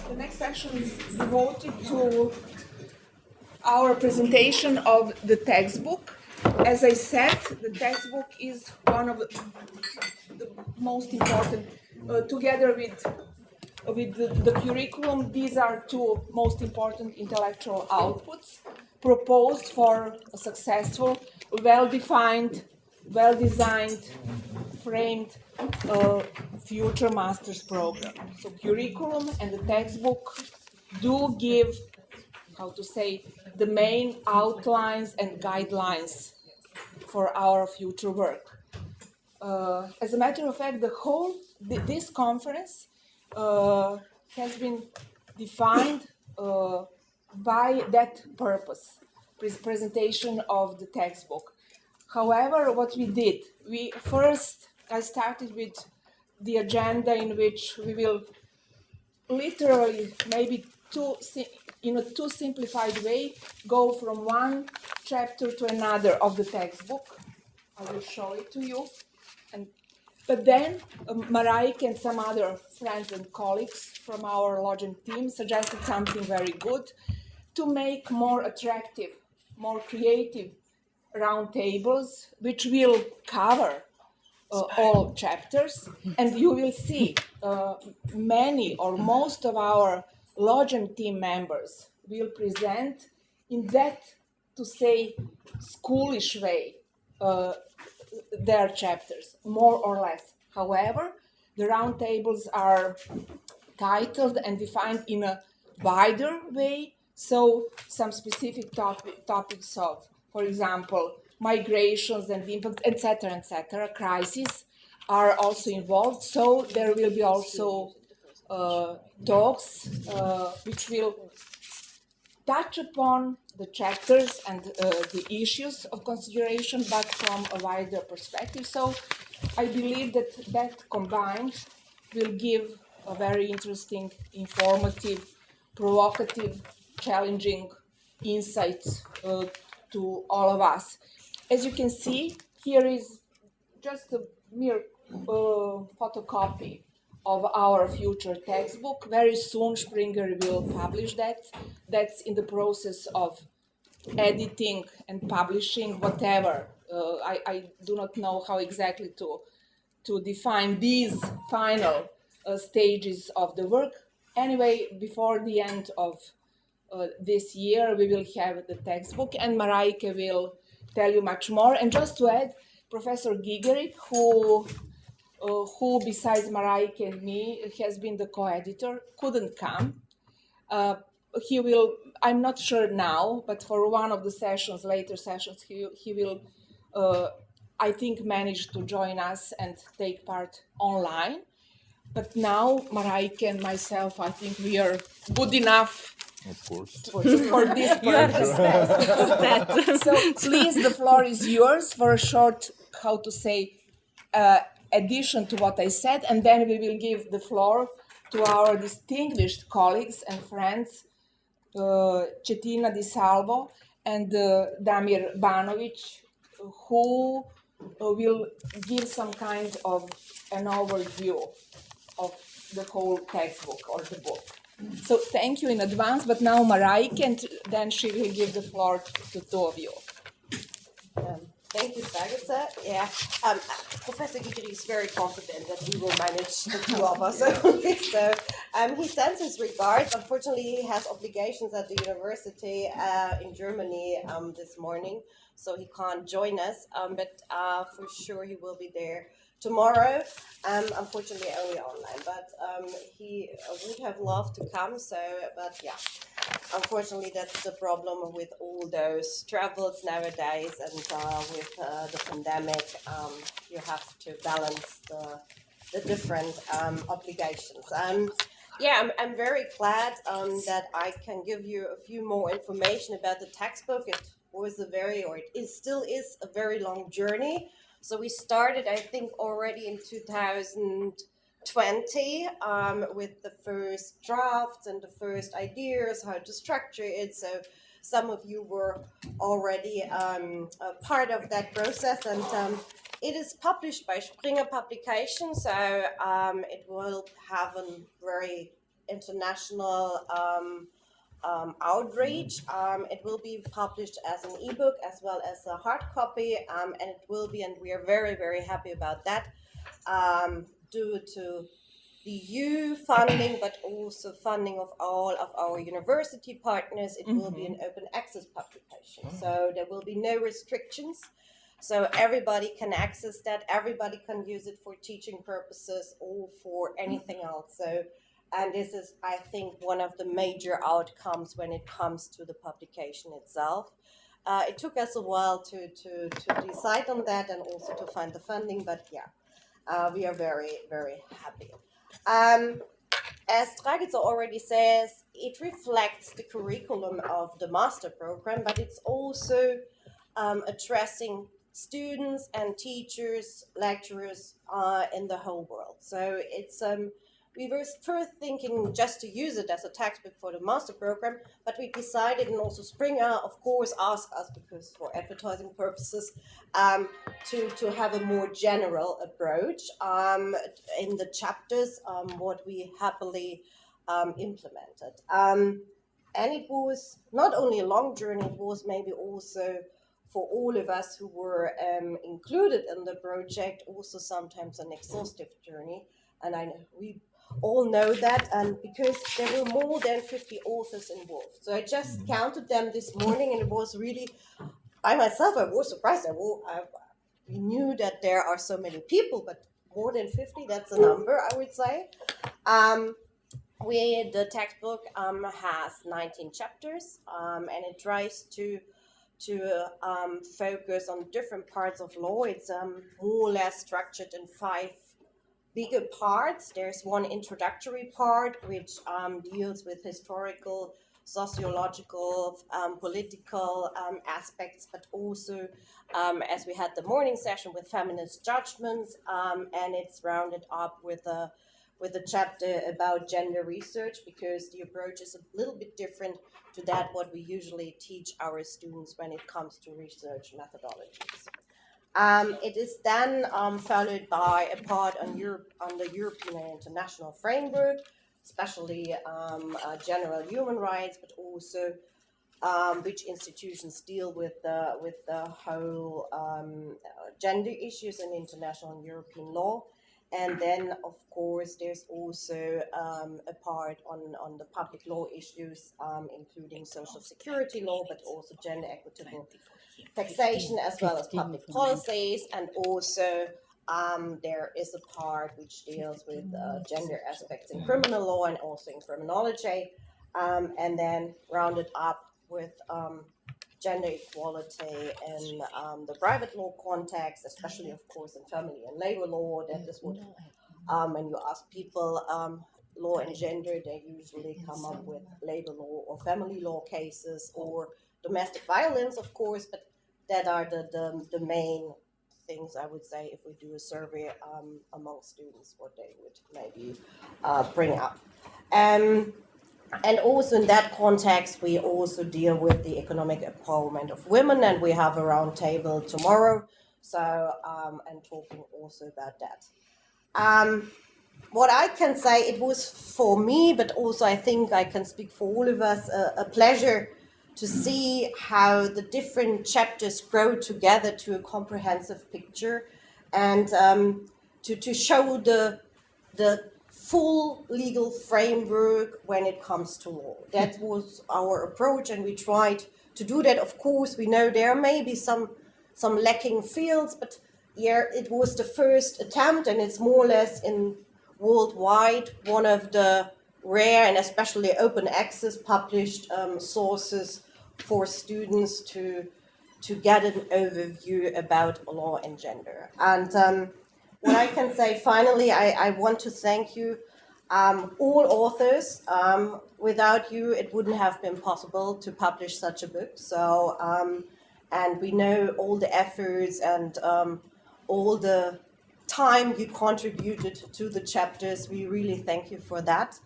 The next session is devoted to our presentation of the textbook. As I said, the textbook is one of the most important, together with the curriculum. These are two most important intellectual outputs proposed for a successful, well-defined, well-designed, framed future master's program. So curriculum and the textbook do give, the main outlines and guidelines for our future work. As a matter of fact, this conference has been defined by that purpose, presentation of the textbook. However, what we did, I started with the agenda in which we will literally, maybe in a too simplified way, go from one chapter to another of the textbook. I will show it to you. But then Mareike and some other friends and colleagues from our LAWGEM team suggested something very good to make more attractive, more creative roundtables, which will cover all chapters. And you will see many or most of our LAWGEM team members will present in that, to say, schoolish way, their chapters, more or less. However, the roundtables are titled and defined in a wider way, so some specific topics of, for example, migrations and impact, etc., crises are also involved. So there will be also talks which will touch upon the chapters and the issues of consideration, but from a wider perspective. So I believe that combined will give a very interesting, informative, provocative, challenging insights to all of us. As you can see, here is just a mere photocopy of our future textbook. Very soon Springer will publish that. That's in the process of editing and publishing, whatever. I do not know how exactly to define these final stages of the work. Anyway, before the end of this year, we will have the textbook, and Mareike will tell you much more. And just to add, Professor Gigerik, who besides Mareike and me has been the co-editor, couldn't come. He will, I'm not sure now, but for one of the sessions, later sessions, he will, I think, manage to join us and take part online. But now, Mareike and myself, I think we are good enough, of course, for this purpose. So please, the floor is yours for a short, addition to what I said, and then we will give the floor to our distinguished colleagues and friends, Cettina di Salvo and Damir Banović, who will give some kind of an overview of the whole textbook or the book. So thank you in advance, but now Mareike, and then she will give the floor to two of you. Thank you, Dragica. Yeah, Professor Gigerik is very confident that we will manage the two of us. So he sends his regards. Unfortunately, he has obligations at the university in Germany this morning, so he can't join us. But for sure, he will be there tomorrow. Unfortunately, only online. But he would have loved to come. But yeah. Unfortunately, that's the problem with all those travels nowadays, and with the pandemic, you have to balance the different obligations. I'm very glad that I can give you a few more information about the textbook. It still is a very long journey. So we started, I think, already in 2020 with the first drafts and the first ideas, how to structure it. So some of you were already a part of that process, and it is published by Springer Publications. So it will have a very international outreach. It will be published as an ebook as well as a hard copy, and it will be, and we are very, very happy about that, due to the EU funding, but also funding of all of our university partners. It will be an open access publication, so there will be no restrictions. So everybody can access that. Everybody can use it for teaching purposes or for anything else. So, and this is, I think, one of the major outcomes when it comes to the publication itself. It took us a while to decide on that and also to find the funding, but yeah, we are very, very happy. As Dragica already says, it reflects the curriculum of the master program, but it's also addressing students and teachers, lecturers in the whole world. So it's we were first thinking just to use it as a textbook for the master program, but we decided, and also Springer, of course, asked us, because for advertising purposes, to have a more general approach in the chapters, what we happily implemented. And it was not only a long journey, it was maybe also for all of us who were included in the project, also sometimes an exhaustive journey. And we all know that, and because there were more than 50 authors involved. So I just counted them this morning, and it was really, by myself, I was surprised. We knew that there are so many people, but more than 50, that's a number, I would say. The textbook has 19 chapters, and it tries to focus on different parts of law. It's more or less structured in 5 bigger parts. There's one introductory part which deals with historical, sociological, political aspects, but also, as we had the morning session, with feminist judgments, and it's rounded up with a chapter about gender research, because the approach is a little bit different to that what we usually teach our students when it comes to research methodologies. It is then followed by a part on the European and international framework, especially general human rights, but also which institutions deal with the whole gender issues in international and European law. And then, of course, there's also a part on the public law issues, including social security law, but also gender equitable taxation, as well as public policies. And also there is a part which deals with gender aspects in criminal law and also in criminology, and then rounded up with gender equality in the private law context, especially, of course, in family and labor law. That is what, when you ask people law and gender, they usually come up with labor law or family law cases, or domestic violence, of course, but that are the main things, I would say, if we do a survey among students, what they would maybe bring up. And also in that context, we also deal with the economic empowerment of women, and we have a roundtable tomorrow, so and talking also about that. What I can say, it was for me, but also I think I can speak for all of us, a pleasure to see how the different chapters grow together to a comprehensive picture, and to show the full legal framework when it comes to law. That was our approach, and we tried to do that. Of course, we know there may be some lacking fields, but yeah, it was the first attempt, and it's more or less in worldwide one of the rare and especially open access published sources for students to get an overview about law and gender. And what I can say finally, I want to thank you, all authors. Without you, it wouldn't have been possible to publish such a book. So, and we know all the efforts and all the time you contributed to the chapters. We really thank you for that.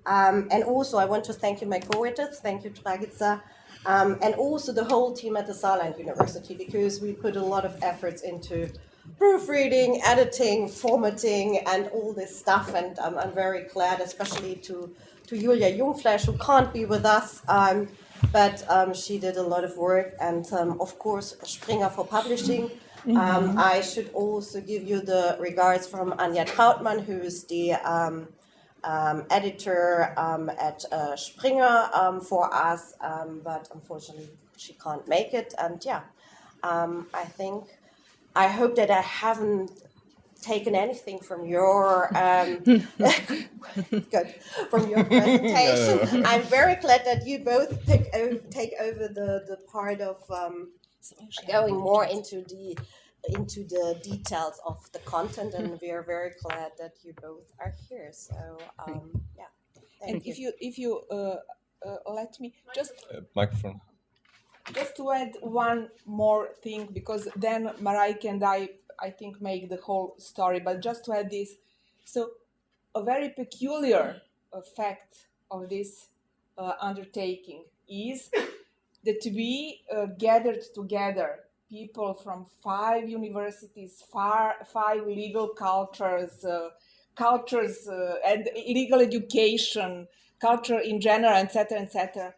And also, I want to thank you, my co-editors. Thank you, Dragica. And also the whole team at the Saarland University, because we put a lot of efforts into proofreading, editing, formatting, and all this stuff. And I'm very glad, especially to to Julia Jungfleisch, who can't be with us, but she did a lot of work, and of course Springer for publishing. I should also give you the regards from Anja Trautmann, who is the editor at Springer for us, but unfortunately she can't make it. And yeah, I hope that I haven't taken anything from your good from your presentation. I'm very glad that you both take over the part of going more into the details of the content, and we are very glad that you both are here. So yeah, and if you let me just microphone. Just to add one more thing, because then Mareike and I think make the whole story, but just to add this. So a very peculiar fact of this undertaking is that we gathered together people from 5 universities, 5 legal cultures, and legal education, culture in general, etc.,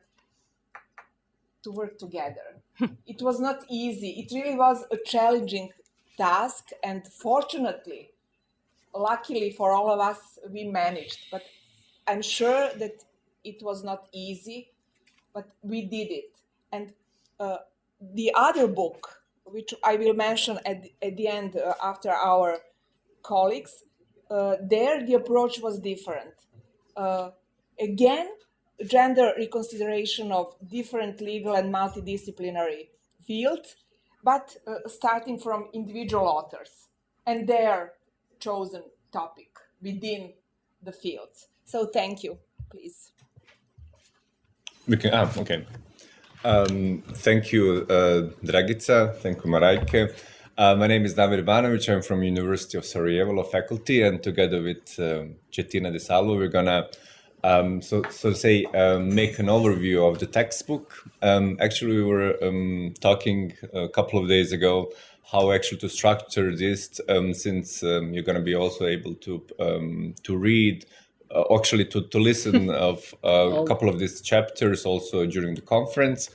to work together. It was not easy. It really was a challenging task, and fortunately, luckily for all of us, we managed. But I'm sure that it was not easy, but we did it. And the other book, which I will mention at the end after our colleagues, there the approach was different. Again, gender reconsideration of different legal and multidisciplinary fields, but starting from individual authors and their chosen topic within the fields. So thank you, please. We can, okay. Thank you, Dragica. Thank you, Mareike. My name is Damir Banović. I'm from University of Sarajevo Law Faculty, and together with Cettina de Salvo, we're gonna make an overview of the textbook. Actually, we were talking a couple of days ago how actually to structure this, since you're going to be also able to read, actually to listen of a couple of these chapters also during the conference.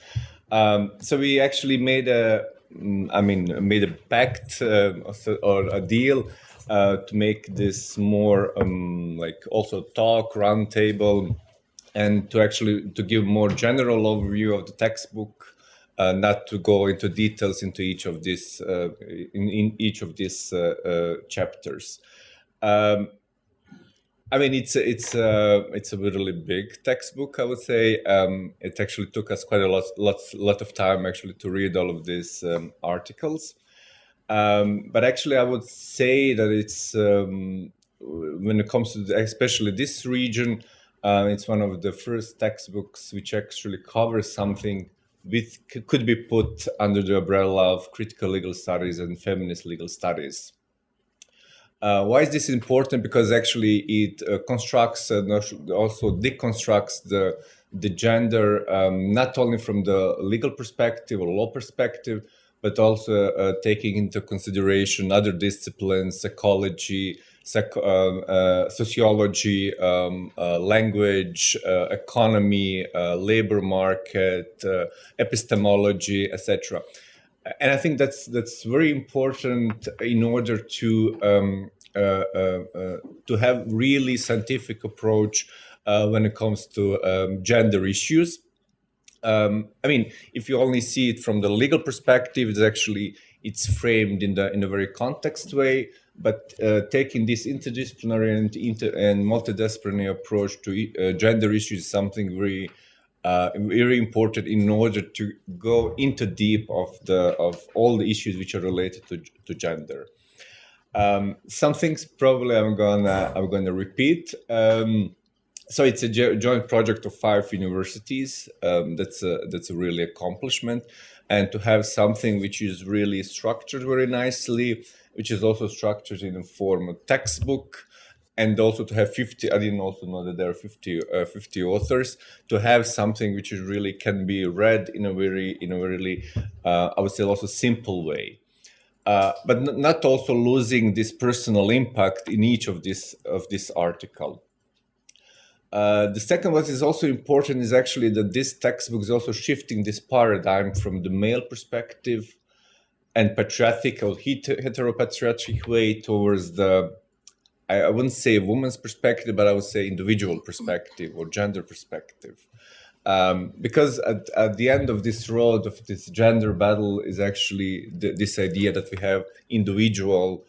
So we actually made a pact or a deal to make this more like also talk roundtable, and to give more general overview of the textbook, not to go into details into each of these in each of these chapters. I mean, it's a really big textbook, I would say. It actually took us quite a lot of time actually to read all of these articles. But actually, I would say that it's when it comes to especially this region, it's one of the first textbooks which actually covers something which could be put under the umbrella of critical legal studies and feminist legal studies. Why is this important? Because actually it constructs and also deconstructs the gender, not only from the legal perspective or law perspective, but also taking into consideration other disciplines, psychology, sociology, language, economy, labor market, epistemology, etc. And I think that's very important in order to have really scientific approach when it comes to gender issues. I mean, if you only see it from the legal perspective, it's framed in a very context way. But taking this interdisciplinary and multidisciplinary approach to gender issues is something very important in order to go into deep of all the issues which are related to gender. Some things probably I'm gonna repeat. So it's a joint project of 5 universities. That's a really accomplishment, and to have something which is really structured very nicely, which is also structured in a form of textbook, and also to have 50. I didn't also know that there are 50 authors. To have something which is really can be read in a really I would say also simple way. But not also losing this personal impact in each of this article. The second what is also important is actually that this textbook is also shifting this paradigm from the male perspective and patriarchal, heteropatriarchic way towards the, I wouldn't say woman's perspective, but I would say individual perspective or gender perspective. Because at the end of this road of this gender battle is actually this idea that we have individual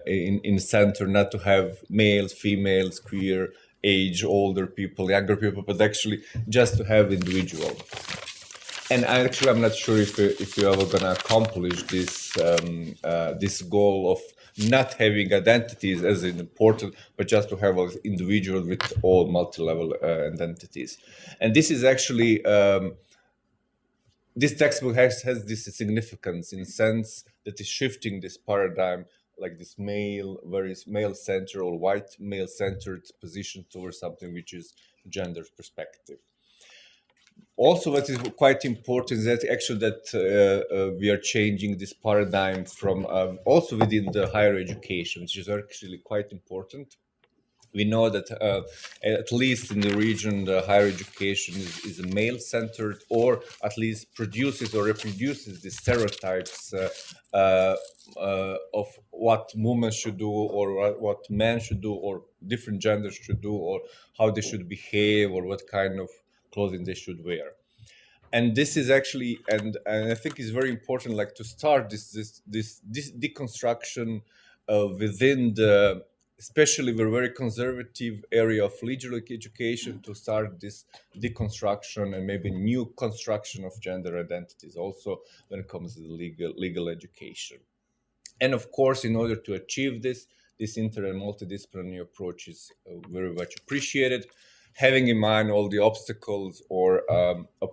in center, not to have males, females, queer, age, older people, younger people, but actually just to have individual. And I'm not sure if you're ever gonna accomplish this this goal of not having identities as important, but just to have an individual with all multi-level identities. And this is actually this textbook has this significance in the sense that is shifting this paradigm, like this very male-centered or white male-centered position towards something which is gender perspective. Also, what is quite important is that actually that we are changing this paradigm from also within the higher education, which is actually quite important. We know that at least in the region, the higher education is male-centered, or at least produces or reproduces the stereotypes of what women should do, or what men should do, or different genders should do, or how they should behave, or what kind of clothing they should wear. And this is actually, and I think it's very important, like to start this deconstruction within the, especially the very conservative area of legal education, to start this deconstruction and maybe new construction of gender identities, also when it comes to the legal education. And of course, in order to achieve this inter and multidisciplinary approach is very much appreciated, having in mind all the obstacles or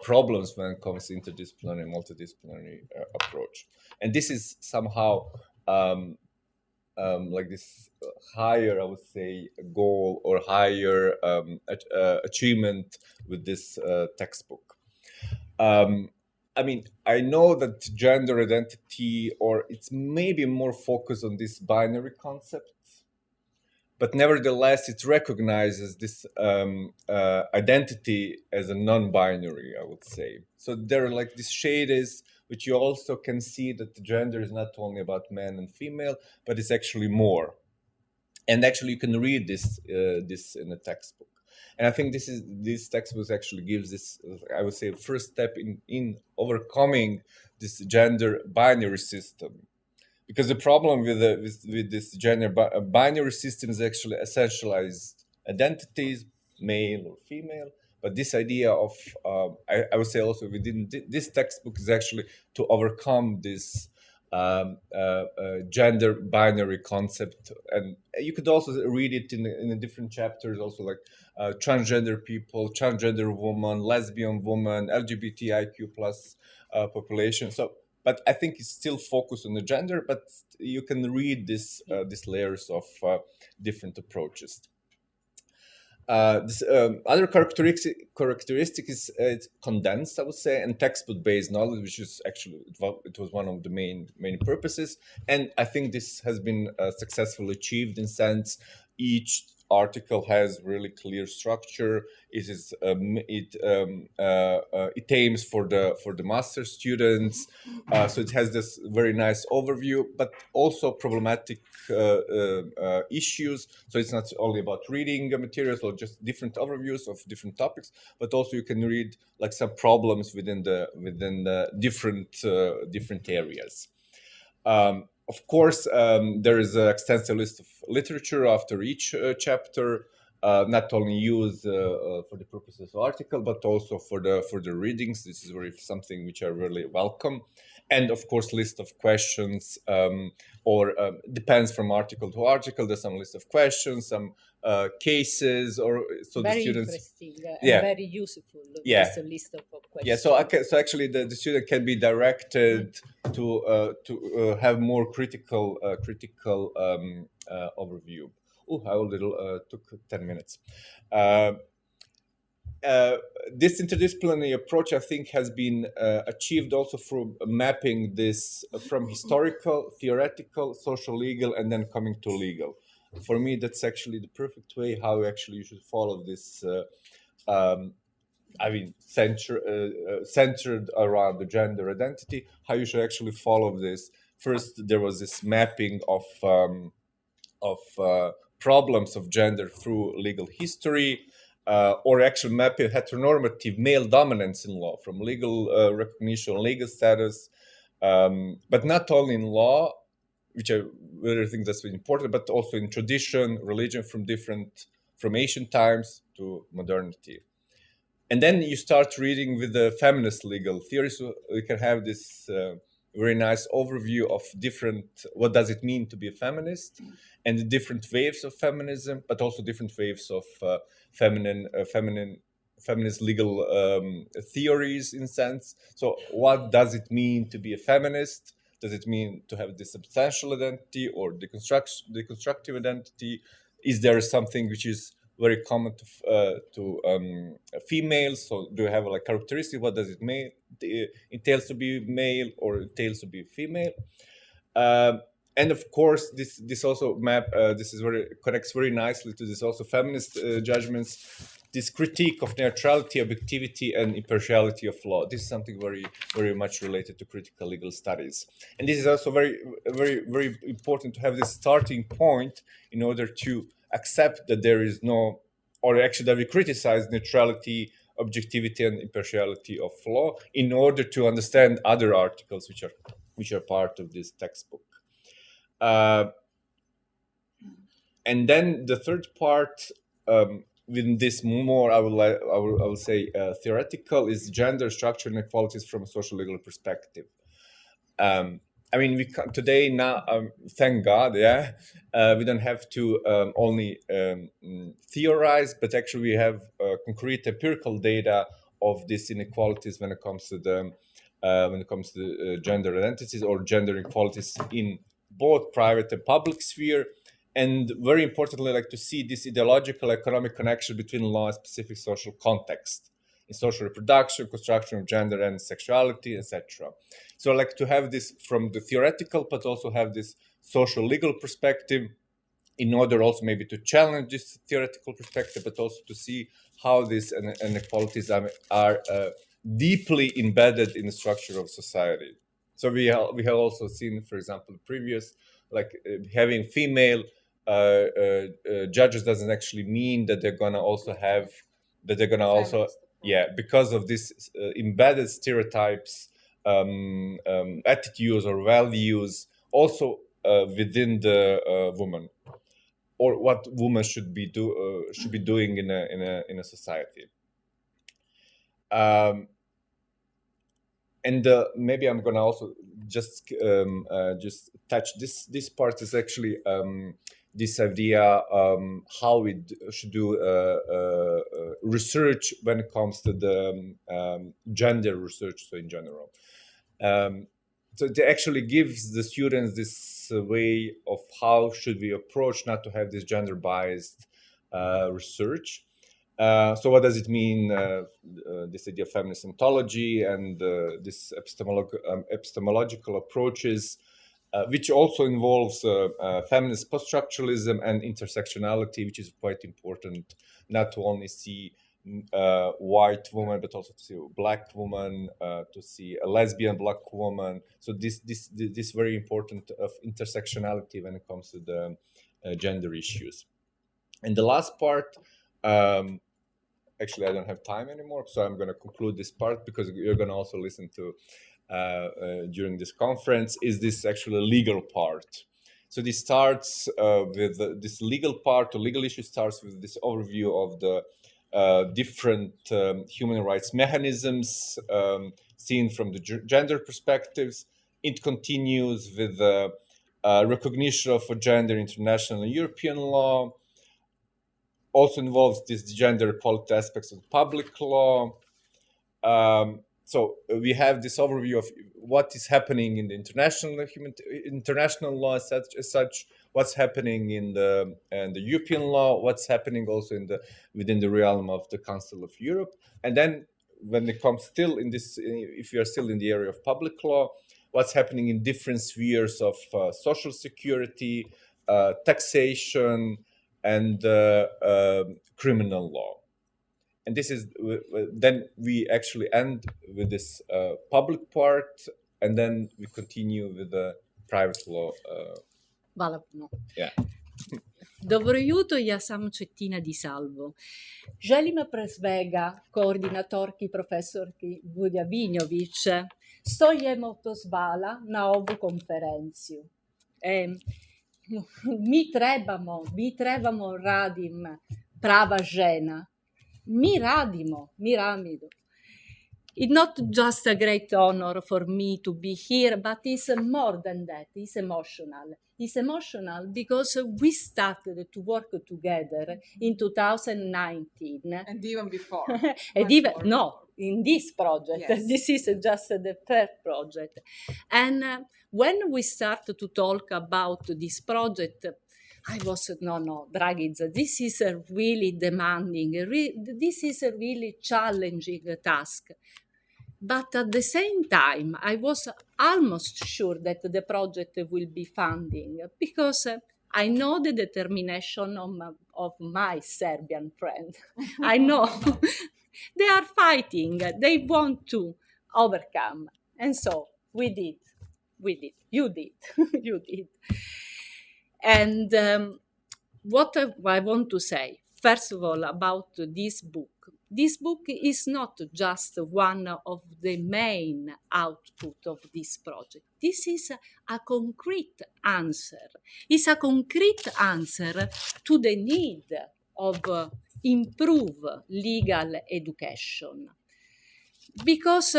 problems when it comes to interdisciplinary and multidisciplinary approach. And this is somehow like this higher, I would say, goal or higher achievement with this textbook. I mean, I know that gender identity, or it's maybe more focused on this binary concept, but nevertheless, it recognizes this identity as a non-binary, I would say. So there are like these shades, which you also can see that the gender is not only about men and female, but it's actually more. And actually, you can read this in a textbook. And I think this textbook actually gives this, I would say, first step in overcoming this gender binary system. Because the problem with this gender binary system is actually essentialized identities, male or female. But this idea of, I would say also within this textbook is actually to overcome this gender binary concept. And you could also read it in the different chapters, also like transgender people, transgender woman, lesbian woman, LGBTIQ plus population. So, but I think it's still focused on the gender, but you can read these layers of different approaches. This other characteristic is it's condensed, I would say, and textbook-based knowledge, which is actually it was one of the main purposes. And I think this has been successfully achieved in sense each article has really clear structure. It is it aims for the master students, so it has this very nice overview, but also problematic issues. So it's not only about reading materials or just different overviews of different topics, but also you can read like some problems within the different areas. Of course, there is an extensive list of literature after each chapter, not only used for the purposes of article, but also for the readings. This is something which I really welcome. And of course, list of questions, or depends from article to article. There's some list of questions, some cases, or so very the students. interesting and very useful. Yeah. This list of questions. Yeah. So actually, the student can be directed to have more critical overview. Oh, how little took 10 minutes. This interdisciplinary approach, I think, has been achieved also through mapping this from historical, theoretical, social, legal, and then coming to legal. for me, that's actually the perfect way how actually you should follow this. Centered around the gender identity, how you should actually follow this. First, there was this mapping of problems of gender through legal history, or actually mapping heteronormative male dominance in law from legal recognition, legal status, but not only in law, which I really think that's really important, but also in tradition, religion from ancient times to modernity. And then you start reading with the feminist legal theory, so you can have this very nice overview of what does it mean to be a feminist, and the different waves of feminism, but also different waves of feminist legal theories in sense. So what does it mean to be a feminist? Does it mean to have this substantial identity or deconstructive identity? Is there something which is very common to females? So do you have like characteristic? What does it entails to be male or entails to be female? And of course, this also connects very nicely to this also feminist judgments. This critique of neutrality, objectivity, and impartiality of law. This is something very, very much related to critical legal studies. And this is also very, very, very important to have this starting point in order to accept that there is no, or actually that we criticize neutrality, objectivity, and impartiality of law in order to understand other articles which are part of this textbook. And then the third part, within this more, I will say theoretical, is gender structure inequalities from a social legal perspective. I mean, today now, thank God, we don't have to only theorize, but actually we have concrete empirical data of these inequalities when it comes to the gender identities or gender inequalities in both private and public sphere. And very importantly, like to see this ideological economic connection between law and specific social context in social reproduction, construction of gender and sexuality, etc. So I like to have this from the theoretical, but also have this social legal perspective in order also maybe to challenge this theoretical perspective, but also to see how these inequalities are deeply embedded in the structure of society. So we have also seen, for example, the previous, like having female judges doesn't actually mean that they're gonna also have because of this embedded stereotypes, attitudes or values also within the woman, or what women should be doing in a society. And maybe I'm gonna also just touch this part is actually this idea how we should do research when it comes to the gender research, so in general. So it actually gives the students this way of how should we approach not to have this gender biased research. So what does it mean, this idea of feminist ontology and this epistemological approaches, which also involves feminist post-structuralism and intersectionality, which is quite important, not to only see white woman, but also to see a black woman, to see a lesbian black woman. So this very important of intersectionality when it comes to the gender issues. And the last part, actually I don't have time anymore, so I'm going to conclude this part because you're going to also listen to during this conference, is this actually legal part. So this starts with this legal part, the legal issue starts with this overview of the different human rights mechanisms seen from the gender perspectives. It continues with the recognition of a gender international and European law, also involves these gender equality aspects of public law. So we have this overview of what is happening in the international law as such, what's happening in the European law, what's happening also within the realm of the Council of Europe. And then when it comes still in this, if you are still in the area of public law, what's happening in different spheres of social security, taxation, and criminal law. And this is then we actually end with this public part, and then we continue with the private law. Hvala puno. Yeah. Dobro jutro, ja sam Cettina di Salvo. Želim pre svega koordinatorki profesorki Vujadinović stojemo pozvala na ovu konferenciju. Mi trebamo radim prava žena. Mi radimo. It's not just a great honor for me to be here, but it's more than that. It's emotional. It's emotional because we started to work together in 2019. And even before. In this project. Yes. This is just the third project. And when we started to talk about this project, I was, no, Dragica, this is a really demanding, this is a really challenging task. But at the same time, I was almost sure that the project will be funding because I know the determination of my Serbian friend. I know they are fighting. They want to overcome. And so we did. You did. You did. And what I want to say, first of all, about this book. This book is not just one of the main output of this project. This is a concrete answer. It's a concrete answer to the need of improve legal education. Because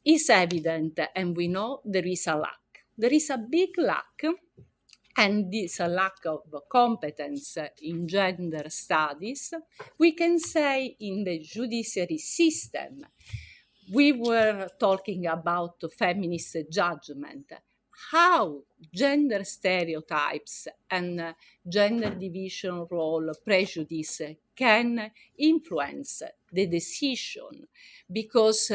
it's evident, and we know there is a lack. There is a big lack, and this lack of competence in gender studies, we can say in the judiciary system. We were talking about feminist judgment, how gender stereotypes and gender division role prejudice can influence the decision, because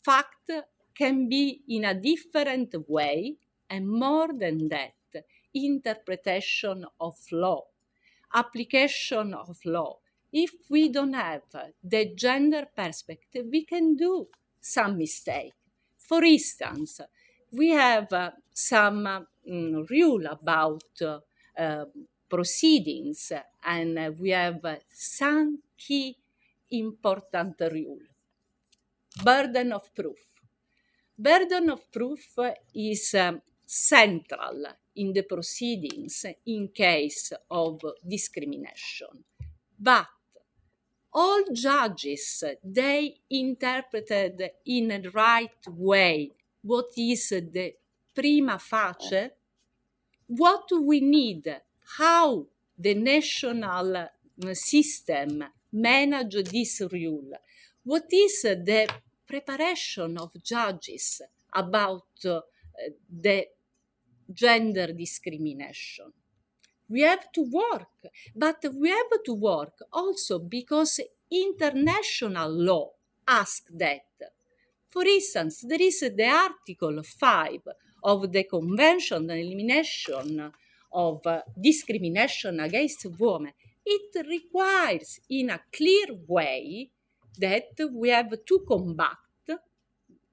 fact can be in a different way, and more than that, interpretation of law, application of law. If we don't have the gender perspective, we can do some mistake. For instance, we have some rule about proceedings, and we have some key important rule. Burden of proof. Burden of proof is central in the proceedings in case of discrimination. But all judges, they interpreted in a right way what is the prima facie, what we need, how the national system manage this rule, what is the preparation of judges about the gender discrimination. We have to work, but we have to work also because international law asks that. For instance, there is the Article 5 of the Convention on Elimination of Discrimination Against Women. It requires in a clear way that we have to combat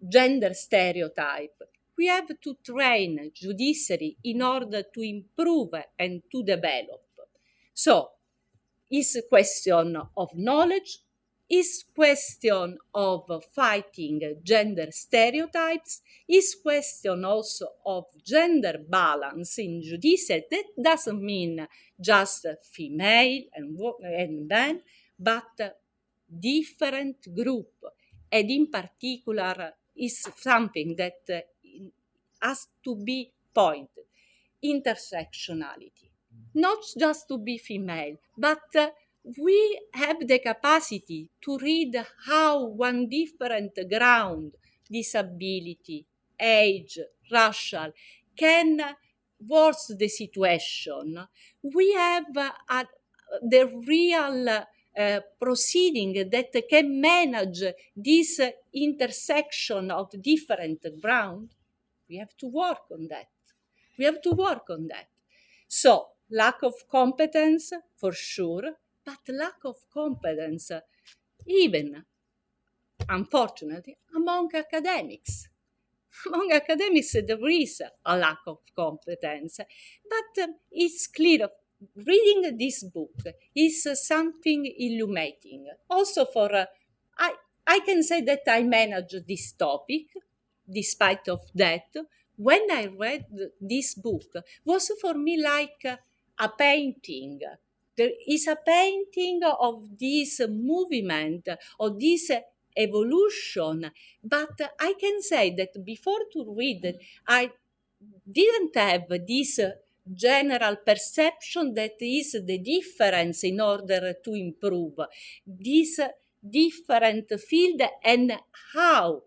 gender stereotype. We have to train judiciary in order to improve and to develop. So, it's a question of knowledge, it's question of fighting gender stereotypes, it's question also of gender balance in judiciary. That doesn't mean just female and men, but different group, and in particular is something that has to be pointed. Intersectionality. Not just to be female, but we have the capacity to read how one different ground, disability, age, racial, can worsen the situation. We have the real proceeding that can manage this intersection of different ground. We have to work on that. So, lack of competence, for sure, but lack of competence, even, unfortunately, among academics. Among academics, there is a lack of competence, but it's clear. Reading this book is something illuminating. Also, I can say that I manage this topic. Despite of that, when I read this book, was for me like a painting. There is a painting of this movement, of this evolution. But I can say that before to read it, I didn't have this general perception that is the difference in order to improve this different field and how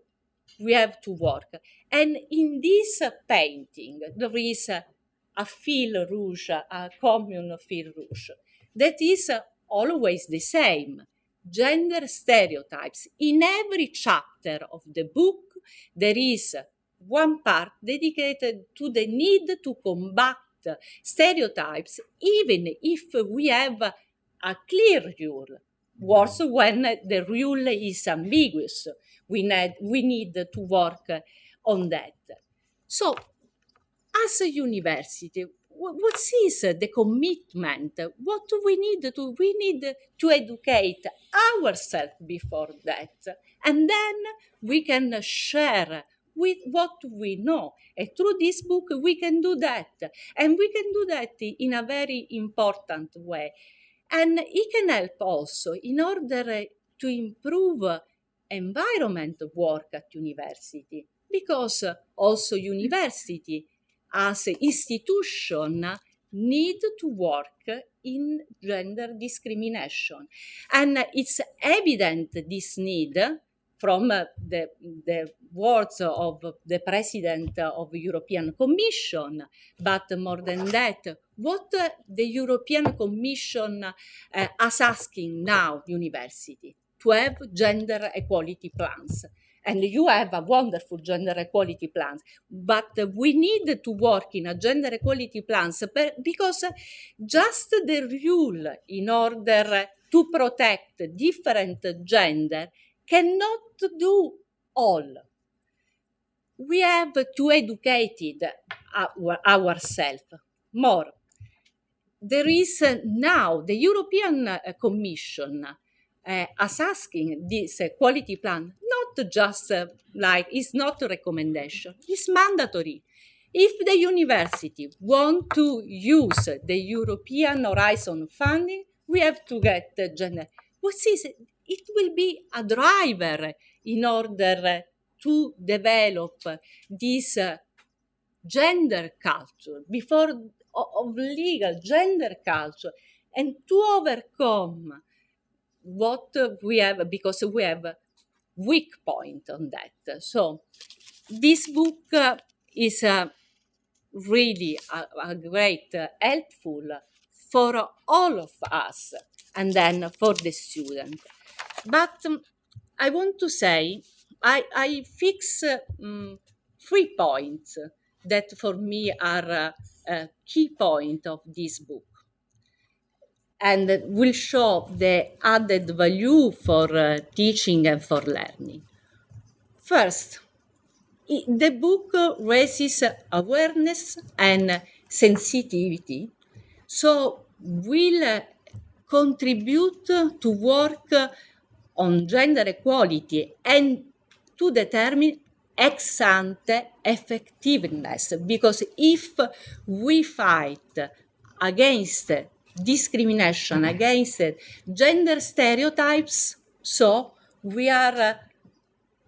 we have to work. And in this painting, there is a fil rouge, a common fil rouge, that is always the same. Gender stereotypes. In every chapter of the book, there is one part dedicated to the need to combat stereotypes, even if we have a clear rule. Worse when the rule is ambiguous. We need to work on that. So, as a university, what is the commitment? What do we need to? We need to educate ourselves before that, and then we can share with what we know. And through this book, we can do that, and we can do that in a very important way. And it can help also in order to improve environment work at university, because also university as an institution need to work in gender discrimination. And it's evident this need from the words of the President of the European Commission, but more than that, what the European Commission is asking now university, to have gender equality plans. And you have a wonderful gender equality plans, but we need to work in a gender equality plans because just the rule in order to protect different gender cannot do all. We have to educate ourselves more. There is now the European Commission as asking this quality plan, not just like, it's not a recommendation, it's mandatory. If the university want to use the European Horizon funding, we have to get gender. What is it? It will be a driver in order to develop this gender culture, before of legal gender culture, and to overcome what we have, because we have weak point on that. So this book is really a great helpful for all of us, and then for the student. But I want to say, I fix 3 points that for me are a key point of this book, and will show the added value for teaching and for learning. First, the book raises awareness and sensitivity, so will contribute to work on gender equality and to determine ex ante effectiveness, because if we fight against discrimination, against gender stereotypes, so we are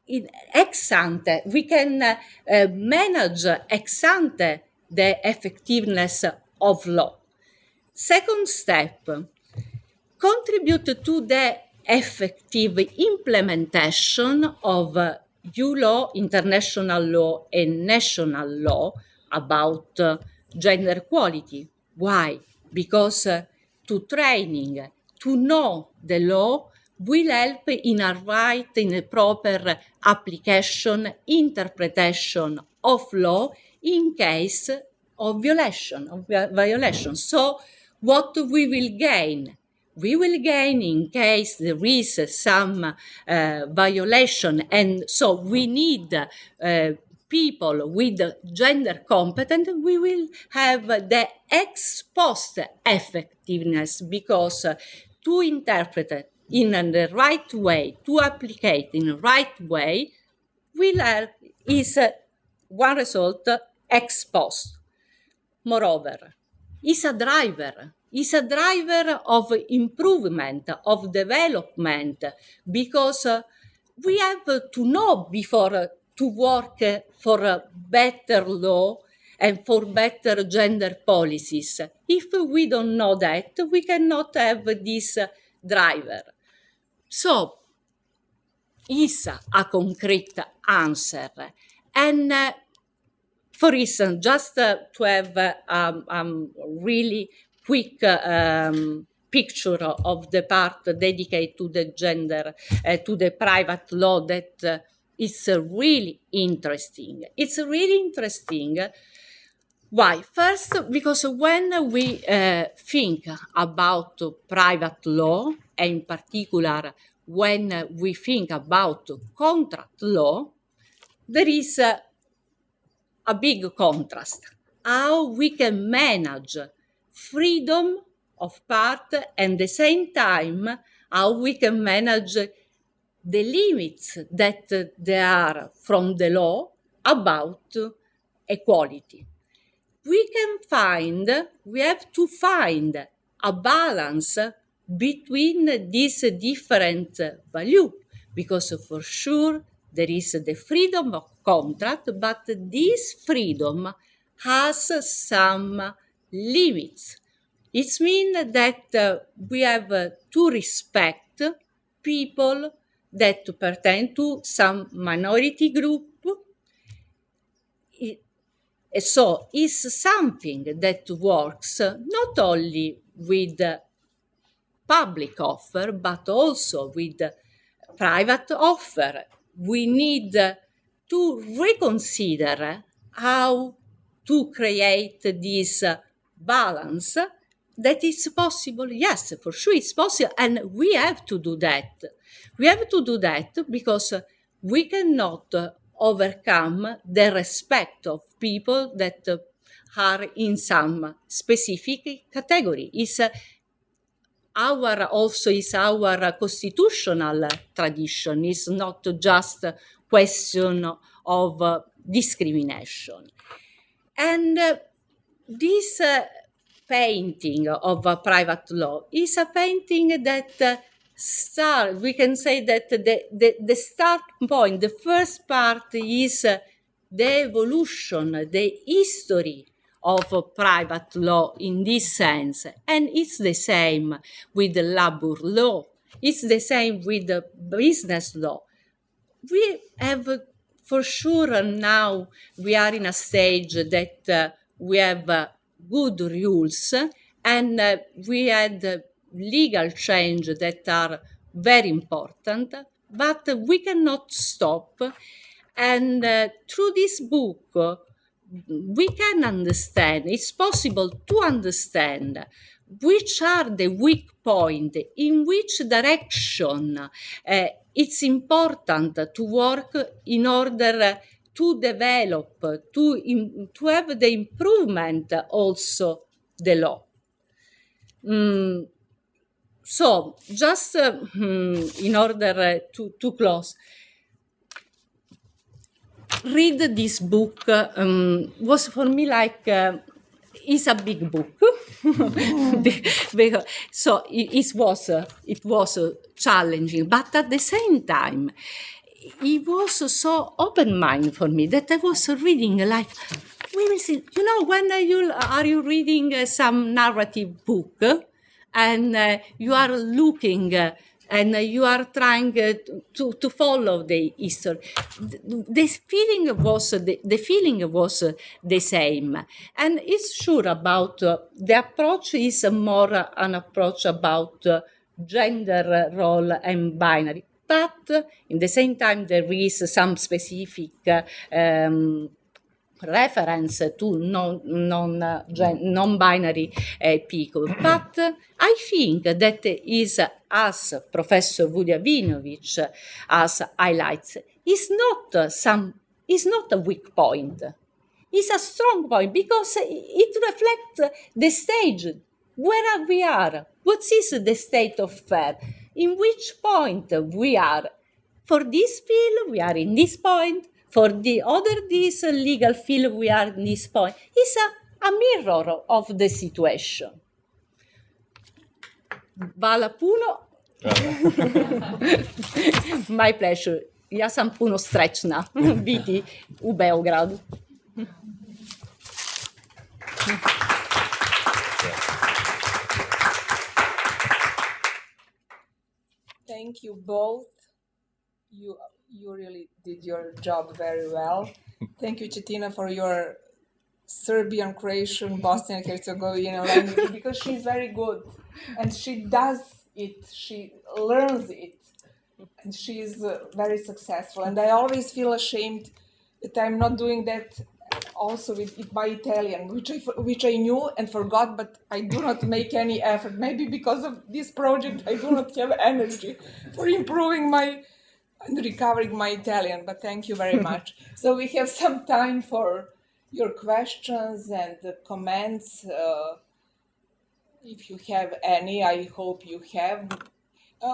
in ex ante, we can manage ex ante the effectiveness of law. Second step, contribute to the effective implementation of EU law, international law, and national law about gender equality. Why? Because to training, to know the law will help in a proper application, interpretation of law in case of violation. So what we will gain? We will gain in case there is some violation, and so we need people with gender competence. We will have the ex post effectiveness, because to interpret it in the right way, to apply in the right way, is one result ex post. Moreover, is a driver of improvement, of development, because we have to know before to work for a better law and for better gender policies. If we don't know that, we cannot have this driver. So, is a concrete answer. And for instance, just to have a really quick picture of the part dedicated to the gender, to the private law, that is really interesting. It's really interesting. Why? First, because when we think about private law, and in particular when we think about contract law, there is a big contrast. How we can manage freedom of part, and at the same time how we can manage the limits that there are from the law about equality. We have to find a balance between these different values, because for sure there is the freedom of contract, but this freedom has some limits. It means that we have to respect people that pertain to some minority group. So it's something that works not only with public offer, but also with private offer. We need to reconsider how to create this balance. That is possible. Yes, for sure it's possible, and we have to do that. We have to do that because we cannot overcome the respect of people that are in some specific category. It's our constitutional tradition. It's not just a question of discrimination. And this painting of private law is a painting that we can say that the start point, the first part is the evolution, the history of private law in this sense. And it's the same with the labor law. It's the same with the business law. We have, for sure, now we are in a stage that we have good rules, and we had legal change that are very important, but we cannot stop. And through this book, we can understand, it's possible to understand which are the weak points, in which direction it's important to work in order to develop, to have the improvement also the law. So just in order to close, read this book was for me like it's a big book. So it was challenging, but at the same time it was so open-minded for me that I was reading like, we will see, when you reading some narrative book and you are looking and you are trying to follow the history. The feeling was the same, and it's sure about the approach is more an approach about gender role and binary, but in the same time there is some specific reference to non-binary people. But I think that is, as Professor Vujadinović has highlights, is not a weak point. It's a strong point because it reflects the stage where we are. What is the state of affairs? In which point we are? For this field, we are in this point. For the other, this legal field, we are in this point. It's a mirror of the situation. Hvala puno. My pleasure. Ja sam puno srećna biti u Beogradu. Thank you both. You really did your job very well. Thank you, Cettina, for your Serbian, Croatian, Bosnian and Herzegovina language, because she's very good and she does it. She learns it, and she's very successful. And I always feel ashamed that I'm not doing that also with my Italian, which I knew and forgot, but I do not make any effort. Maybe because of this project, I do not have energy for improving and recovering my Italian, but thank you very much. So we have some time for your questions and comments. If you have any, I hope you have.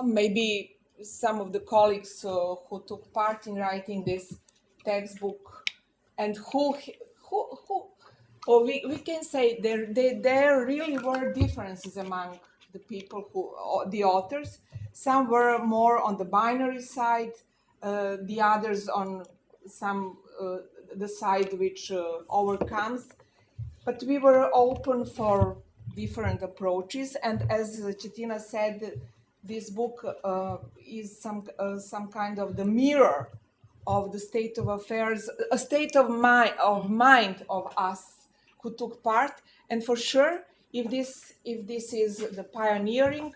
Maybe some of the colleagues who took part in writing this textbook and we can say there really were differences among the people the authors. Some were more on the binary side, the others on the side which overcomes. But we were open for different approaches, and as Cettina said, this book is some kind of the mirror of the state of affairs, a state of mind of us who took part. And for sure, if this is the pioneering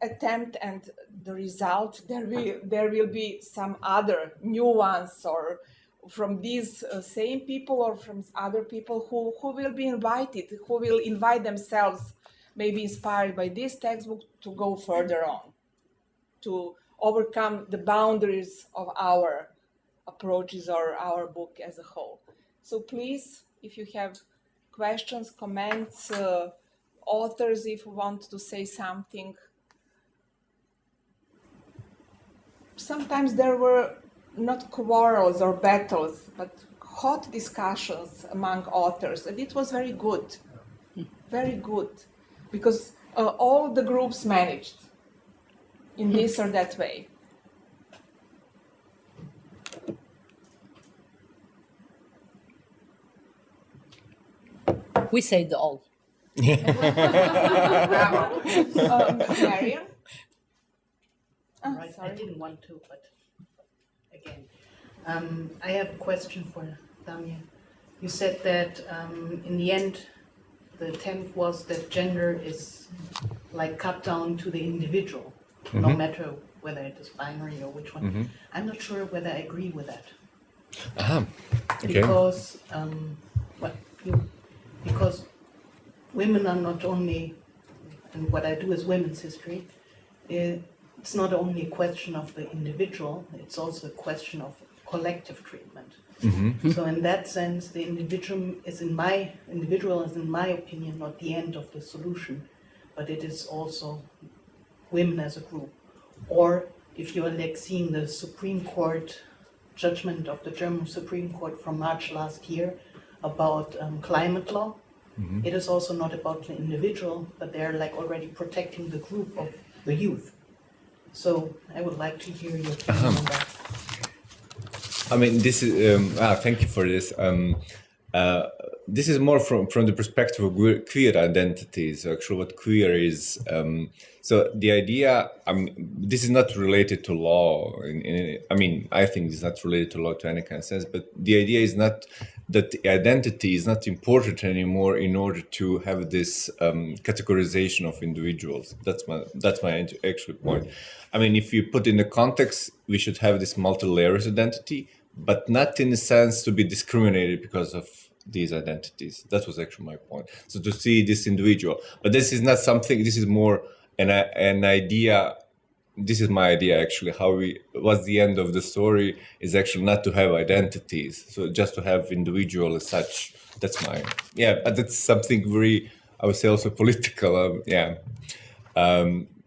attempt and the result, there will be some other new ones, or from these same people or from other people who will be invited, who will invite themselves, maybe inspired by this textbook, to go further on, to overcome the boundaries of our approaches or our book as a whole. So please, if you have questions, comments, authors, if you want to say something. Sometimes there were not quarrels or battles, but hot discussions among authors, and it was very good, because all the groups managed in this or that way. We said all. Mariam? Right, I didn't want to, but again, I have a question for Damir. You said that in the end, the attempt was that gender is like cut down to the individual, no matter whether it is binary or which one. I'm not sure whether I agree with that. Okay. Because women are not only, and what I do is women's history, it's not only a question of the individual, it's also a question of collective treatment. So in that sense, the individual is in my opinion, not the end of the solution, but it is also women as a group. Or if you're like seeing the Supreme Court judgment of the German Supreme Court from March last year about climate law, it is also not about the individual, but they're like already protecting the group of the youth. So I would like to hear your opinion on that. I mean, this is thank you for this. This is more from the perspective of queer identities. Actually, what queer is. So the idea. This is not related to law. I think it's not related to law to any kind of sense. But the idea is not that the identity is not important anymore in order to have this categorization of individuals. That's my actual point. I mean, if you put in the context, we should have this multi-layers identity, but not in a sense to be discriminated because of these identities. That was actually my point. So to see this individual, but this is not something. This is more an idea. This is my idea actually. What's the end of the story is actually not to have identities, so just to have individual as such. That's but that's something very, I would say, also political.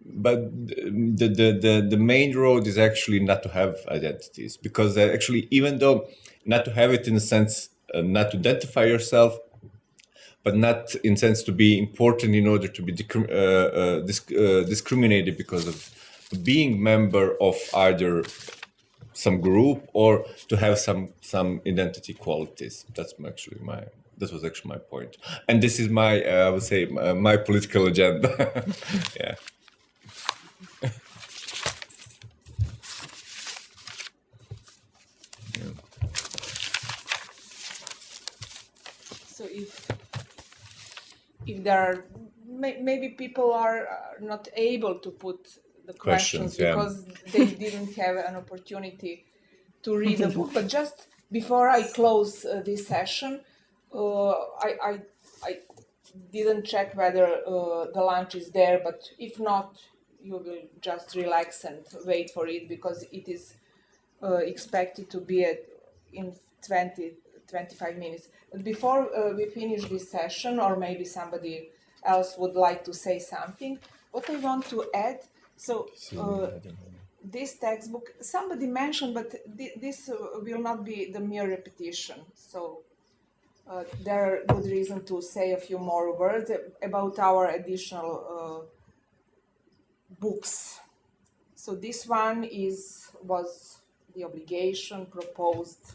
But the main road is actually not to have identities, because actually, even though not to have it in a sense, not to identify yourself, but not in sense to be important in order to be discriminated because of being member of either some group or to have some identity qualities. That was actually my point, and this is my I would say my political agenda. Yeah. So if there are maybe people are not able to put the questions because they didn't have an opportunity to read the book, but just before I close this session, I didn't check whether the lunch is there, but if not, you will just relax and wait for it, because it is expected to be in 20-25 minutes. But before we finish this session, or maybe somebody else would like to say something, what I want to add, this textbook, somebody mentioned, but this will not be the mere repetition. So there are good reason to say a few more words about our additional books. So this one was the obligation proposed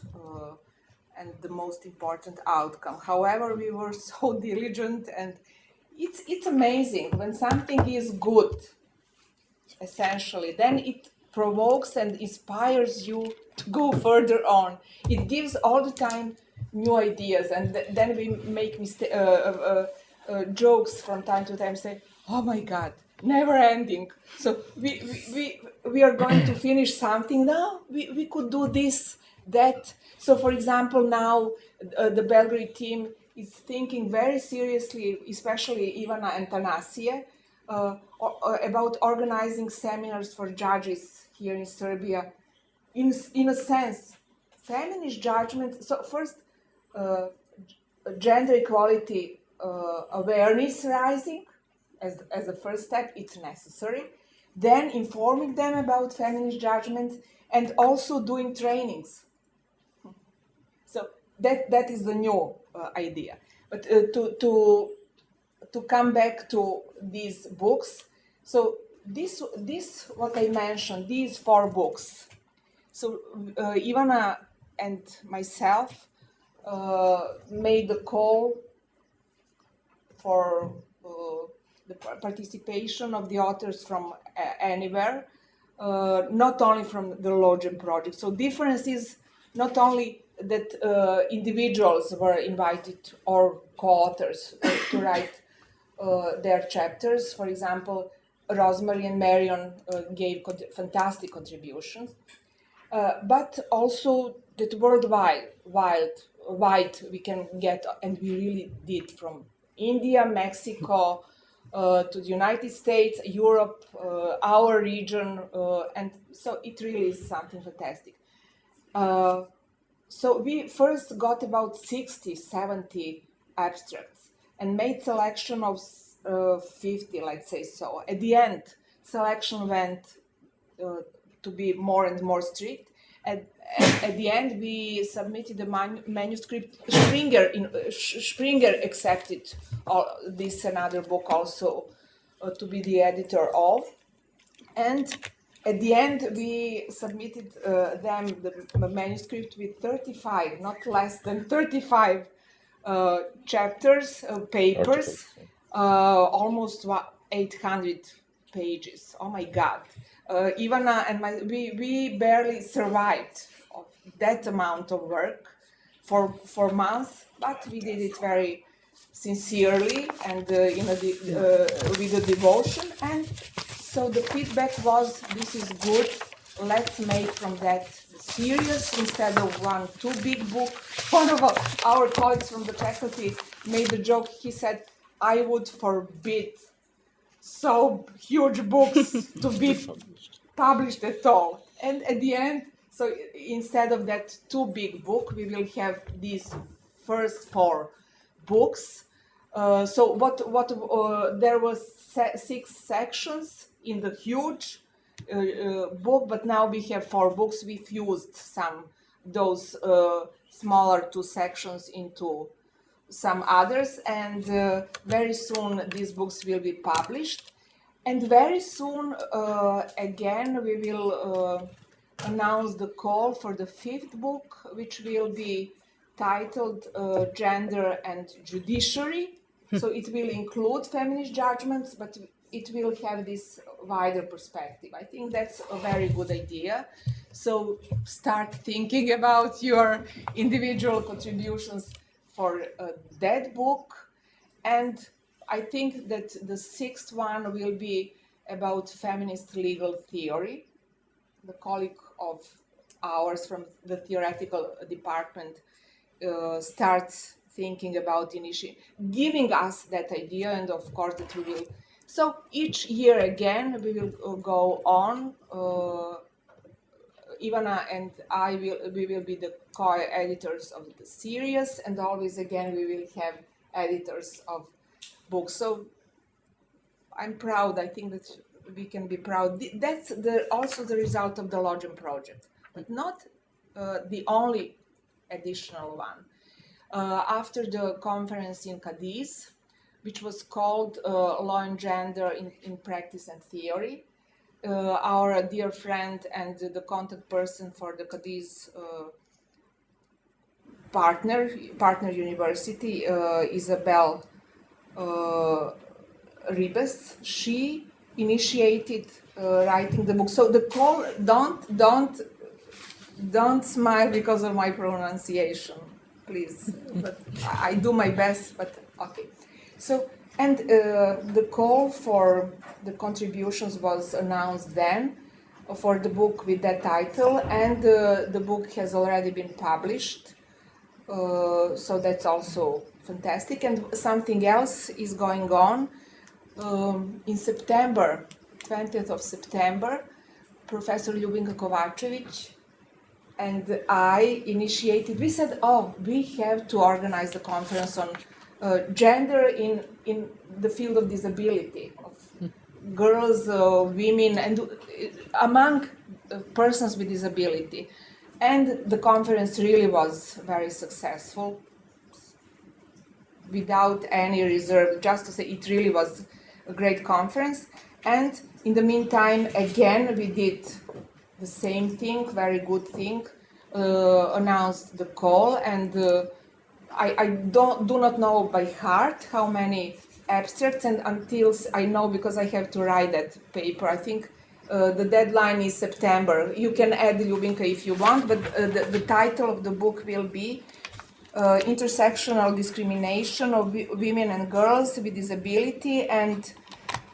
and the most important outcome. However, we were so diligent, and it's amazing when something is good, essentially, then it provokes and inspires you to go further on. It gives all the time new ideas, and then we make jokes from time to time, say, oh my God, never ending. So we are going to finish something now, we could do this, that. So for example, now the Belgrade team is thinking very seriously, especially Ivana and Tanasie, about organizing seminars for judges here in Serbia. In a sense, feminist judgment. So first, gender equality awareness rising as a first step, it's necessary. Then informing them about feminist judgment, and also doing trainings. So that is the new idea. But to come back to these books, so this what I mentioned, these 4 books. So Ivana and myself made the call for the participation of the authors from anywhere, not only from the LAWGEM project. So difference is not only that individuals were invited or co-authors to write their chapters. For example, Rosemary and Marion gave fantastic contributions, but also that worldwide we can get, and we really did, from India, Mexico, to the United States, Europe, our region, and so it really is something fantastic. So we first got about 60, 70 abstracts and made selection of 50, let's say so. At the end, selection went to be more and more strict. At the end, we submitted the manuscript. Springer accepted this another book also to be the editor of. And at the end, we submitted them the manuscript with 35, not less than 35 chapters, papers, almost 800 pages. Oh my God. Ivana and we barely survived that amount of work for months, but we did it very sincerely and with a devotion. And so the feedback was, this is good, let's make from that series instead of one too big book. One of our colleagues from the faculty made the joke. He said, I would forbid so huge books to be published at all. And at the end, so instead of that too big book, we will have these first 4 books. So there was 6 sections in the huge book, but now we have 4 books. We fused those smaller 2 sections into some others, and very soon these books will be published. And very soon, again, we will announce the call for the 5th book, which will be titled Gender and Judiciary. So it will include feminist judgments, but it will have this wider perspective. I think that's a very good idea. So start thinking about your individual contributions for that book. And I think that the 6th one will be about feminist legal theory. The colleague of ours from the theoretical department starts thinking about giving us that idea, and of course that we will. So each year again we will go on. Ivana and we will be the co-editors of the series, and always again we will have editors of books. So I'm proud. I think that we can be proud. That's also the result of the LAWGEM project, but not the only additional one. After the conference in Cadiz, which was called Law and Gender in Practice and Theory, our dear friend and the contact person for the Cadiz partner university, Isabel Ribes, she initiated writing the book. So the call, don't smile because of my pronunciation, please. But I do my best, but okay. So, and the call for the contributions was announced then for the book with that title, and the book has already been published. So that's also fantastic. And something else is going on. In September, 20th of September, Professor Ljubinka Kovačević and I initiated, we said, we have to organize the conference on gender in the field of disability, of girls, women, and among persons with disability. And the conference really was very successful, without any reserve, just to say it really was a great conference. And in the meantime, again, we did the same thing, very good thing, announced the call, and I do not know by heart how many abstracts, and until I know, because I have to write that paper, I think the deadline is September. You can add Ljubinka if you want, but the title of the book will be Intersectional Discrimination of Women and Girls with Disability and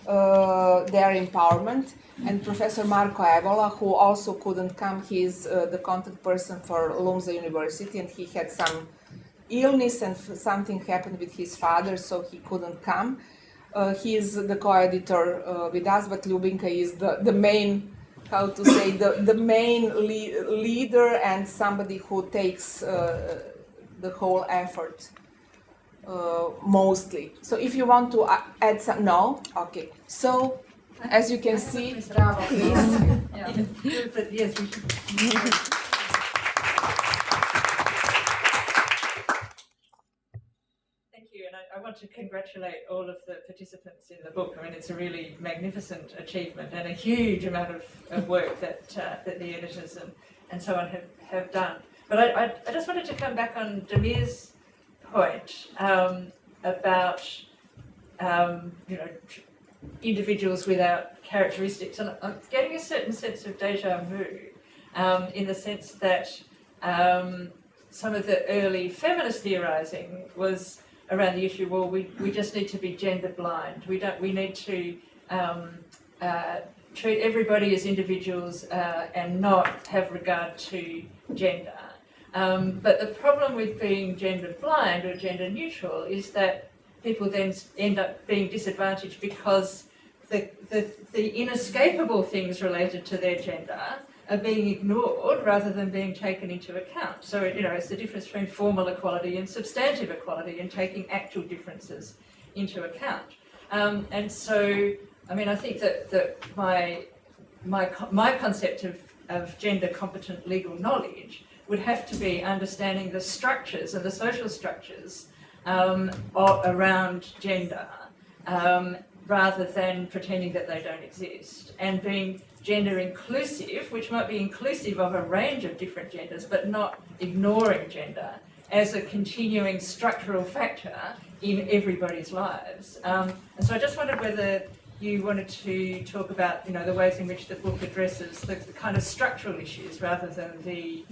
Their Empowerment. And Professor Marko Evola, who also couldn't come, he is the contact person for Lumza University, and he had some illness and something happened with his father, so he couldn't come. He is the co-editor with us, but Ljubinka is the main, how to say, the main leader and somebody who takes the whole effort mostly. So if you want to add some, no? Okay. So as you can see, please. Yes, we should. I want to congratulate all of the participants in the book. I mean, it's a really magnificent achievement and a huge amount of work that the editors and so on have done. But I just wanted to come back on Damir's point about individuals without characteristics, and I'm getting a certain sense of déjà vu in the sense that some of the early feminist theorizing was around the issue, well, we just need to be gender blind. We need to treat everybody as individuals and not have regard to gender. But the problem with being gender blind or gender neutral is that people then end up being disadvantaged because the inescapable things related to their gender are being ignored rather than being taken into account. So, it's the difference between formal equality and substantive equality and taking actual differences into account. And so, I think that my concept of gender competent legal knowledge would have to be understanding the structures and the social structures around gender, rather than pretending that they don't exist, and being gender inclusive, which might be inclusive of a range of different genders, but not ignoring gender as a continuing structural factor in everybody's lives. And so I just wondered whether you wanted to talk about, the ways in which the book addresses the kind of structural issues rather than the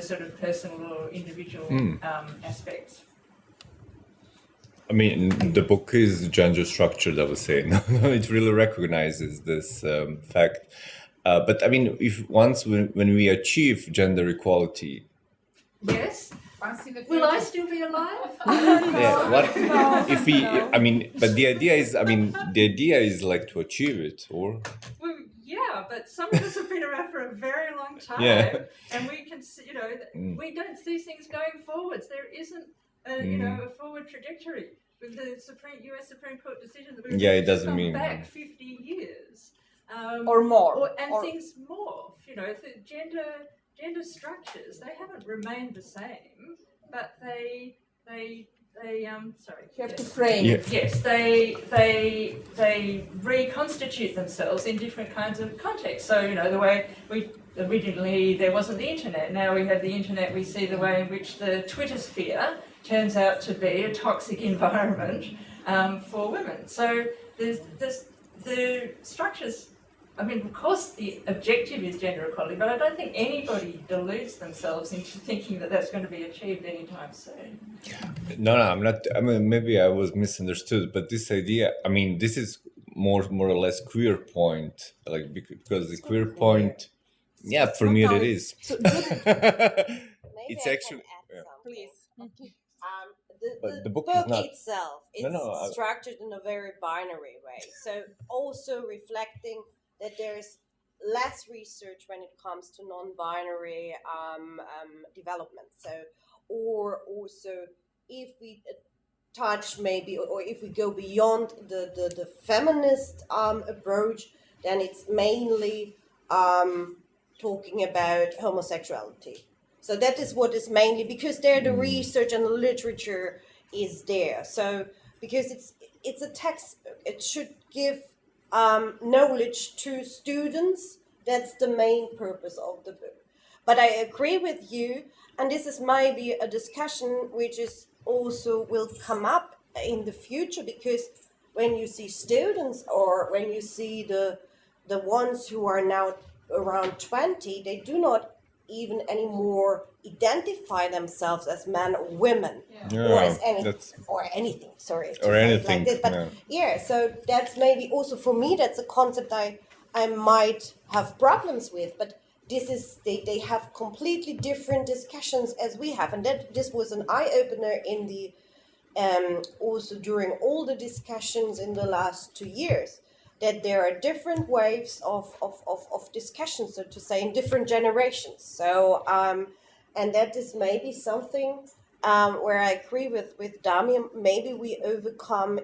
sort of personal or individual aspects. I mean, the book is gender structured, I would say. No, it really recognizes this fact. But I mean, when we achieve gender equality, yes. Will I still be alive? If we? I mean, but the idea is like to achieve it, or. Well, yeah, but some of us have been around for a very long time, and we can see, we don't see things going forwards. There isn't a forward trajectory with the U.S. Supreme Court decision that we've it doesn't gone mean back 50 years or more, things morph. The gender structures, they haven't remained the same, but they sorry. You have to frame. Yeah. Yes, they reconstitute themselves in different kinds of contexts. So, the way originally there wasn't the internet. Now we have the internet. We see the way in which the Twitter sphere turns out to be a toxic environment for women. So there's the structures. Of course, the objective is gender equality, but I don't think anybody deludes themselves into thinking that that's going to be achieved anytime soon. No, I'm not. Maybe I was misunderstood, but this idea, this is more or less queer point, like because the queer point, for me it is. It's actually, Please. But the book book is not itself, it's structured in a very binary way. So also reflecting that there's less research when it comes to non-binary development. So, or also if we touch maybe, or if we go beyond the feminist approach, then it's mainly talking about homosexuality. So that is what is mainly, because there the research and the literature is there. So because it's a textbook, it should give knowledge to students. That's the main purpose of the book. But I agree with you, and this is maybe a discussion which is also will come up in the future, because when you see students, or when you see the ones who are now around 20, they do not even anymore identify themselves as men or women, or as anything. Sorry, or anything like this. But so that's maybe also for me, that's a concept I might have problems with. But this is they have completely different discussions as we have, and this was an eye opener in the also during all the discussions in the last 2 years. That there are different waves of discussion, so to say, in different generations. So, and that is maybe something where I agree with Damir. Maybe we overcome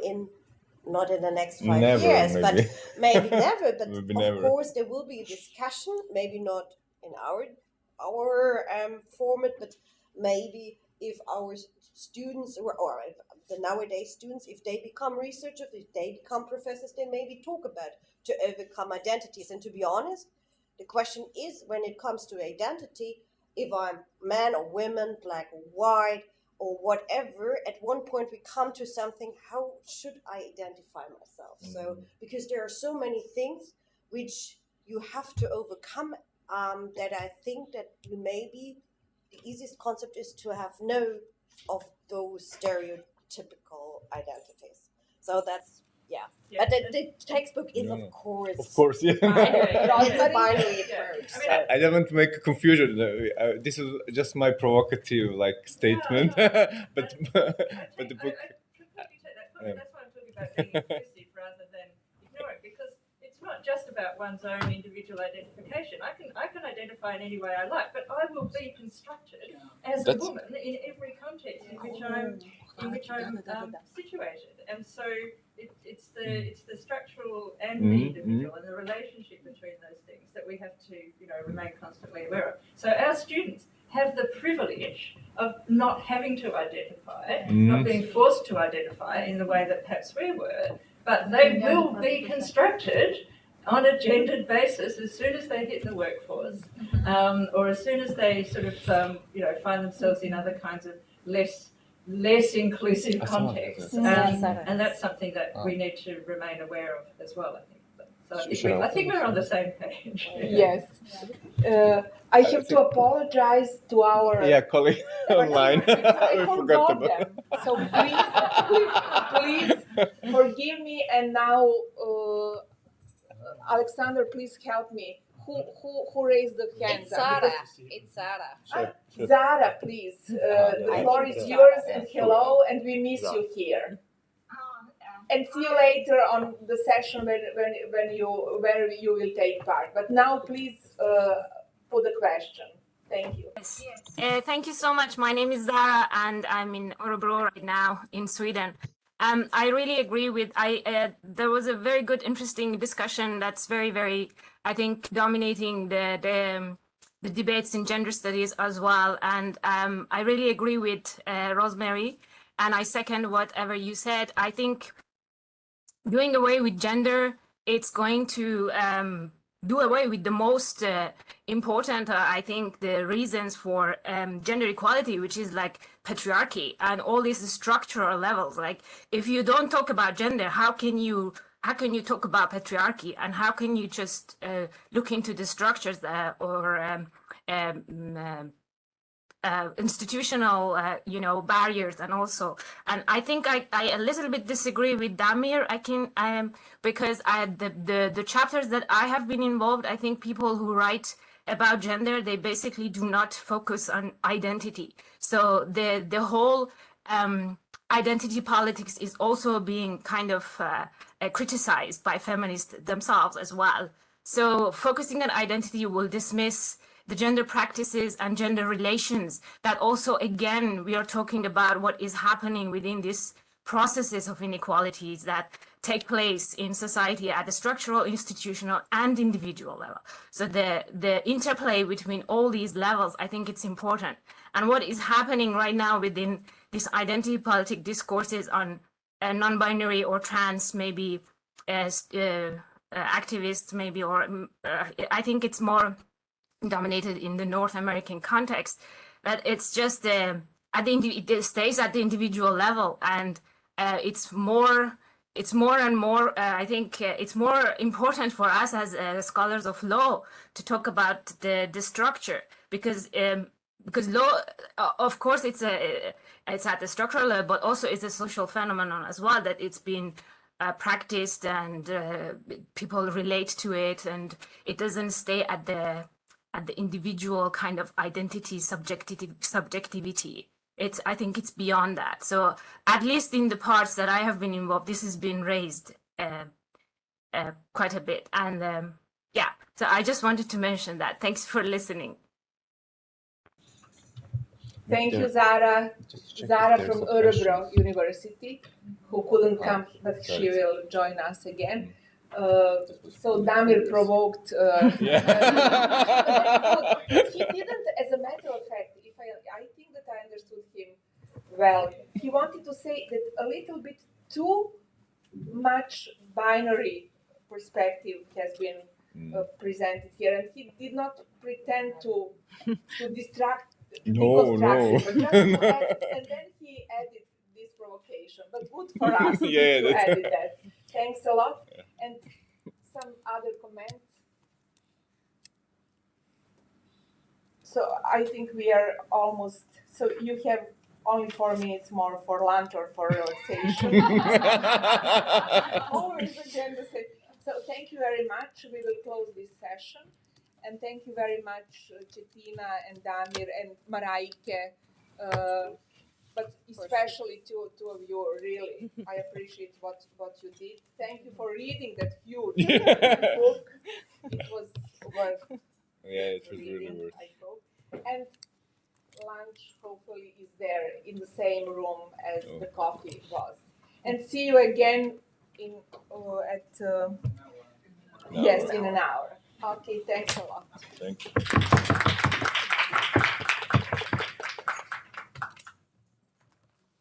not in the next 5 years, but maybe never. But of course, there will be a discussion. Maybe not in our format, but maybe if our students or the nowadays students, if they become researchers, if they become professors, they maybe talk about to overcome identities. And to be honest, the question is, when it comes to identity, if I'm man or woman, black or white or whatever, at one point we come to something, how should I identify myself? So, because there are so many things which you have to overcome, that I think that maybe the easiest concept is to have no of those stereotypical identities. So that's Yeah. Yeah. But the textbook is, No, of no. course, Of course, yeah. binary. It's a Yeah. binary Yeah. approach. I mean, I don't want to make a confusion. This is just my provocative statement, No. but I the book. completely take that point. Yeah. That's why I'm talking about being inclusive rather than ignoring, because it's not just about one's own individual identification. I can identify in any way I like, but I will be constructed as a woman in every context in which I'm situated, and so it's the structural and the individual and the relationship between those things that we have to remain constantly aware of. So our students have the privilege of not having to identify, not being forced to identify in the way that perhaps we were, but they will be constructed on a gendered basis as soon as they hit the workforce, or as soon as they sort of find themselves in other kinds of less inclusive contexts, and that's something that we need to remain aware of as well, I think. So I think we're on the same page. Yes. I have to apologize to our Colleague online. I We forgot forgot about them. So please forgive me. And now, Alexander, please help me. Who raised the hand? It's Sarah. It's Sarah. Sure. Zara, please. The floor is yours. And hello, and we miss you here. And see you later on the session when you will take part. But now, please put the question. Thank you. Yes. Thank you so much. My name is Zara, and I'm in Örebro right now in Sweden. I really agree with. There was a very good, interesting discussion that's very, very, I think, dominating the debates in gender studies as well. And I really agree with Rosemary, and I second whatever you said. I think doing away with gender, it's going to do away with the most important, I think, the reasons for gender equality, which is like patriarchy and all these structural levels. Like, if you don't talk about gender, how can you talk about patriarchy, and how can you just look into the structures or institutional, barriers, and I think I a little bit disagree with Damir. Because the chapters that I have been involved, I think people who write about gender, they basically do not focus on identity. So the whole identity politics is also being kind of criticized by feminists themselves as well. So focusing on identity will dismiss the gender practices and gender relations that also, again, we are talking about what is happening within these processes of inequalities that take place in society at the structural, institutional, and individual level. So the interplay between all these levels, I think it's important. And what is happening right now within this identity politic discourses on non-binary or trans, maybe activists, maybe, or I think it's more dominated in the North American context, but it's just it stays at the individual level, and it's more and more. I think it's more important for us as scholars of law to talk about the structure, because law, of course, it's at the structural level, but also it's a social phenomenon as well, that it's been practiced, and people relate to it, and it doesn't stay at the individual kind of identity subjectivity. I think it's beyond that. So at least in the parts that I have been involved, this has been raised quite a bit. And so I just wanted to mention that. Thanks for listening. Thank you, Zara. Zara from Örebro University, who couldn't come, but she will join us again. So Damir provoked. He didn't, as a matter of fact, I think that I understood him well. He wanted to say that a little bit too much binary perspective has been presented here, and he did not pretend to distract. No. But just to add, and then he added this provocation. But good for us to add that. Thanks a lot. And some other comments? So I think we are almost, so you have only 4 minutes more for lunch or for relaxation. Always agenda set. So thank you very much. We will close this session. And thank you very much, Cettina and Damir and Mareike, but especially two of you, really. I appreciate what you did. Thank you for reading that huge book. It was worth Yeah, it was reading, really worth. I hope. And lunch hopefully is there in the same room as the coffee was. And see you again in in an hour. Okay, thanks a lot. Thank you.